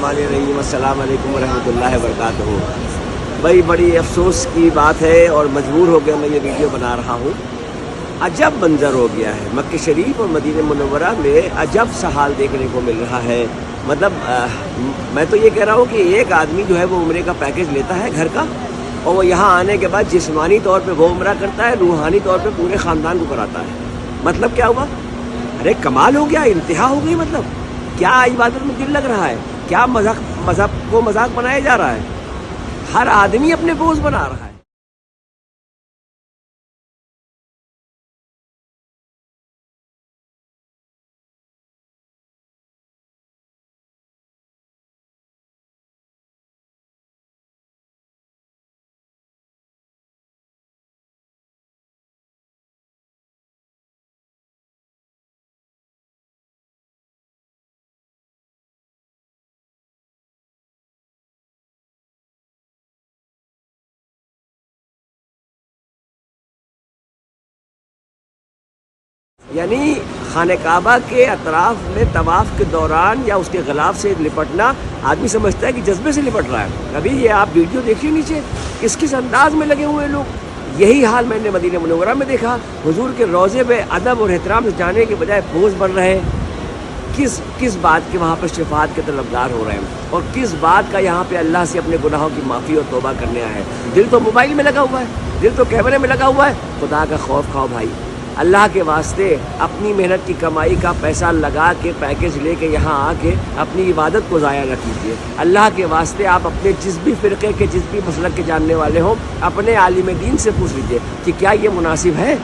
السلام علیکم ورحمۃ اللہ وبرکاتہ۔ بھائی بڑی افسوس کی بات ہے اور مجبور ہو گیا میں یہ ویڈیو بنا رہا ہوں۔ عجب منظر ہو گیا ہے مکہ شریف اور مدینہ منورہ میں، عجب سا حال دیکھنے کو مل رہا ہے۔ مطلب میں تو یہ کہہ رہا ہوں کہ ایک آدمی جو ہے وہ عمرے کا پیکیج لیتا ہے گھر کا، اور وہ یہاں آنے کے بعد جسمانی طور پہ وہ عمرہ کرتا ہے، روحانی طور پہ پورے خاندان کو کراتا ہے۔ مطلب کیا ہوا؟ ارے کمال ہو گیا، انتہا ہو گئی۔ مطلب کیا عبادت میں دل لگ رہا ہے؟ کیا مذہب کو مذاق بنایا جا رہا ہے؟ ہر آدمی اپنے بوجھ بنا رہا ہے۔ یعنی خانہ کعبہ کے اطراف میں طواف کے دوران یا اس کے غلاف سے لپٹنا، آدمی سمجھتا ہے کہ جذبے سے لپٹ رہا ہے۔ ابھی یہ آپ ویڈیو دیکھیے نیچے کس انداز میں لگے ہوئے لوگ۔ یہی حال میں نے مدینہ منورہ میں دیکھا۔ حضور کے روضے پہ ادب اور احترام سے جانے کے بجائے پوز بن رہے ہیں۔ کس بات کے وہاں پر شفاعت کے طلبگار ہو رہے ہیں، اور کس بات کا یہاں پہ اللہ سے اپنے گناہوں کی معافی اور توبہ کرنے آئے ہیں۔ دل تو موبائل میں لگا ہوا ہے، دل تو کیمرے میں لگا ہوا ہے۔ خدا کا خوف کھاؤ بھائی، اللہ کے واسطے اپنی محنت کی کمائی کا پیسہ لگا کے پیکیج لے کے یہاں آ کے اپنی عبادت کو ضائع نہ کیجیے۔ اللہ کے واسطے آپ اپنے جس بھی فرقے کے، جس بھی مسلک کے جاننے والے ہوں، اپنے عالم دین سے پوچھ لیجیے کہ کیا یہ مناسب ہے؟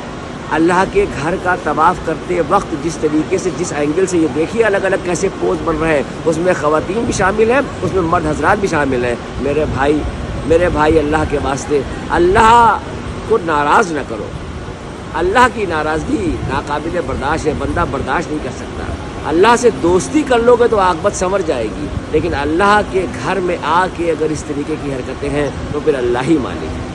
اللہ کے گھر کا طواف کرتے وقت جس طریقے سے، جس اینگل سے، یہ دیکھیے الگ الگ کیسے پوز بن رہے ہیں۔ اس میں خواتین بھی شامل ہیں، اس میں مرد حضرات بھی شامل ہیں۔ میرے بھائی اللہ کے واسطے اللہ کو ناراض نہ کرو۔ اللہ کی ناراضگی ناقابل برداشت ہے، بندہ برداشت نہیں کر سکتا۔ اللہ سے دوستی کر لو گے تو عاقبت سنور جائے گی، لیکن اللہ کے گھر میں آ کے اگر اس طریقے کی حرکتیں ہیں تو پھر اللہ ہی مالک ہے۔